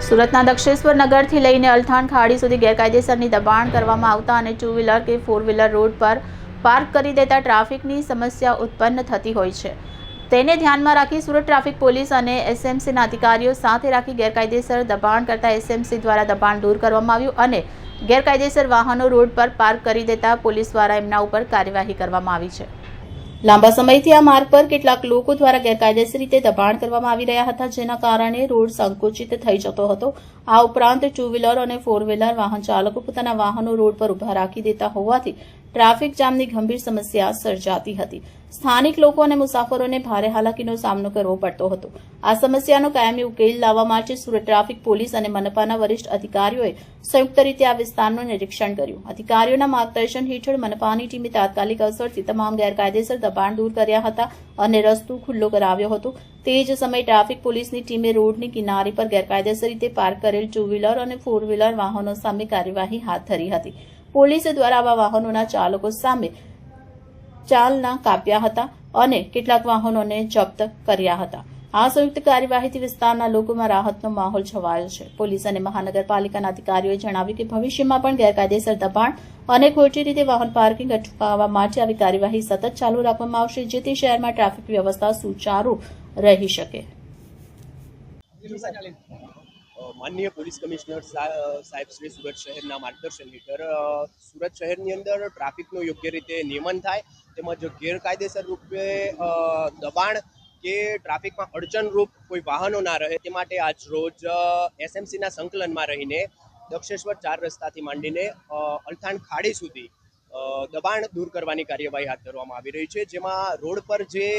સુરતના દક્ષેશ્વર નગરથી લઈને અલથાણ ખાડી સુધી ગેરકાયદેસરની દબાણ કરવામાં આવતા અને ટુ વ્હીલર કે ફોર વ્હીલર રોડ પર પાર્ક કરી દેતા ટ્રાફિકની સમસ્યા ઉત્પન્ન થતી હોય છે। તેને ધ્યાનમાં રાખી સુરત ટ્રાફિક પોલીસ અને એસએમસીના અધિકારીઓ સાથે રાખી ગેરકાયદેસર દબાણ કરતા એસએમસી દ્વારા દબાણ દૂર કરવામાં આવ્યું અને ગેરકાયદેસર વાહનો રોડ પર પાર્ક કરી દેતા પોલીસ દ્વારા એમના ઉપર કાર્યવાહી કરવામાં આવી છે। લાંબા સમયથી આ માર્ગ પર કેટલાક લોકો દ્વારા ગેરકાયદેસર રીતે દબાણ કરવામાં આવી રહ્યા હતા, જેના કારણે રોડ સંકુચિત થઈ જતો હતો। આ ઉપરાંત ટુ વ્હીલર અને ફોર વ્હીલર વાહન ચાલકો પોતાના વાહનો રોડ પર ઉભા રાખી દેતા હોવાથી ટ્રાફિક જામની ગંભીર સમસ્યા સર્જાતી હતી। સ્થાનિક લોકો અને મુસાફરોને ભારે હાલાકીનો સામનો કરવો પડતો હતો। આ સમસ્યાનો કાયમી ઉકેલ લાવવા માટે સુરત ટ્રાફિક પોલીસ અને મનપાના વરિષ્ઠ અધિકારીઓએ સંયુક્ત રીતે આ વિસ્તારનું નિરીક્ષણ કર્યું। અધિકારીઓના માર્ગદર્શન હેઠળ મનપાની ટીમે તાત્કાલિક અસરથી તમામ ગેરકાયદેસર દબાણ દૂર કર્યા હતા અને રસ્તો ખુલ્લો કરાવ્યો હતો। તે જ સમયે ટ્રાફિક પોલીસની ટીમે રોડની કિનારે પર ગેરકાયદેસર રીતે પાર્ક કરેલ ટુ વ્હીલર અને ફોર વ્હીલર વાહનો સામે કાર્યવાહી હાથ ધરી હતી। પોલીસ દ્વારા આવા વાહનોના ચાલકો સામે ચાલના કાપ્યા હતા અને કેટલાક વાહનોને જપ્ત કર્યા હતા। આ સંયુક્ત કાર્યવાહીથી વિસ્તારના લોકોમાં રાહતનો માહોલ છવાયો છે। પોલીસ અને મહાનગરપાલિકાના અધિકારીઓએ જણાવ્યું કે ભવિષ્યમાં પણ ગેરકાયદેસર દબાણ અને ખોટી રીતે વાહન પાર્કિંગ અટકાવવા માટે આવી કાર્યવાહી સતત ચાલુ રાખવામાં આવશે, જેથી શહેરમાં ટ્રાફિક વ્યવસ્થા સુચારુ રહી શકે। माननीय पुलिस कमिश्नर साहेब श्री सूरत शहर मार्गदर्शन हेठळ सूरत शहरनी अंदर ट्राफिकનો યોગ્ય રીતે નિયમન થાય તેમજ ગેરકાયદેસર રૂપે દબાણ કે ટ્રાફિકમાં અડચણરૂપ કોઈ વાહનો ના રહે તે માટે આજ રોજ એસએમસીના સંકલનમાં રહીને દક્ષેશ્વર 4 રસ્તાથી માંડીને અલથાણ ખાડી સુધી દબાણ દૂર કરવાની કાર્યવાહી હાથ ધરવામાં આવી રહી છે, જેમાં રોડ પર જે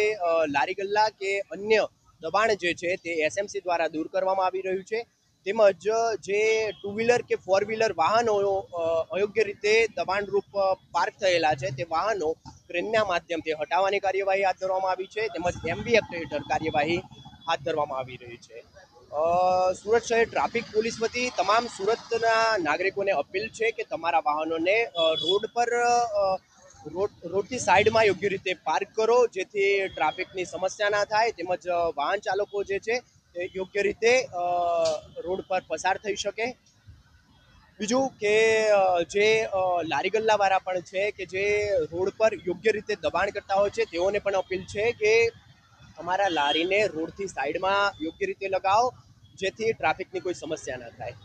લારી ગલ્લા કે અન્ય દબાણ જે છે તે એસએમસી દ્વારા દૂર કરવામાં આવી રહ્યું છે। તેમજ જે ટુ વ્હીલર કે ફોર વ્હીલર વાહનો અયોગ્ય રીતે દબાણરૂપ પાર્ક થયેલા છે તે વાહનો ક્રેનના માધ્યમથી હટાવવાની કાર્યવાહી હાથ ધરવામાં આવી છે, તેમજ એમવી એક્ટ હેઠળ કાર્યવાહી હાથ ધરવામાં આવી રહી છે। સુરત શહેર ટ્રાફિક પોલીસ વતી તમામ સુરતના નાગરિકોને અપીલ છે કે તમારા વાહનોને રોડ પર રોડથી સાઈડમાં યોગ્ય રીતે પાર્ક કરો, જેથી ટ્રાફિકની સમસ્યા ના થાય તેમજ વાહન ચાલકો જે છે તે યોગ્ય રીતે રોડ પર પસાર થઈ શકે। બીજું કે જે લારી ગલ્લાવાળા પણ છે કે જે રોડ પર યોગ્ય રીતે દબાણ કરતા હોય છે તેઓને પણ અપીલ છે કે તમારા લારીને રોડથી સાઈડમાં યોગ્ય રીતે લગાવો, જેથી ટ્રાફિકની કોઈ સમસ્યા ન થાય।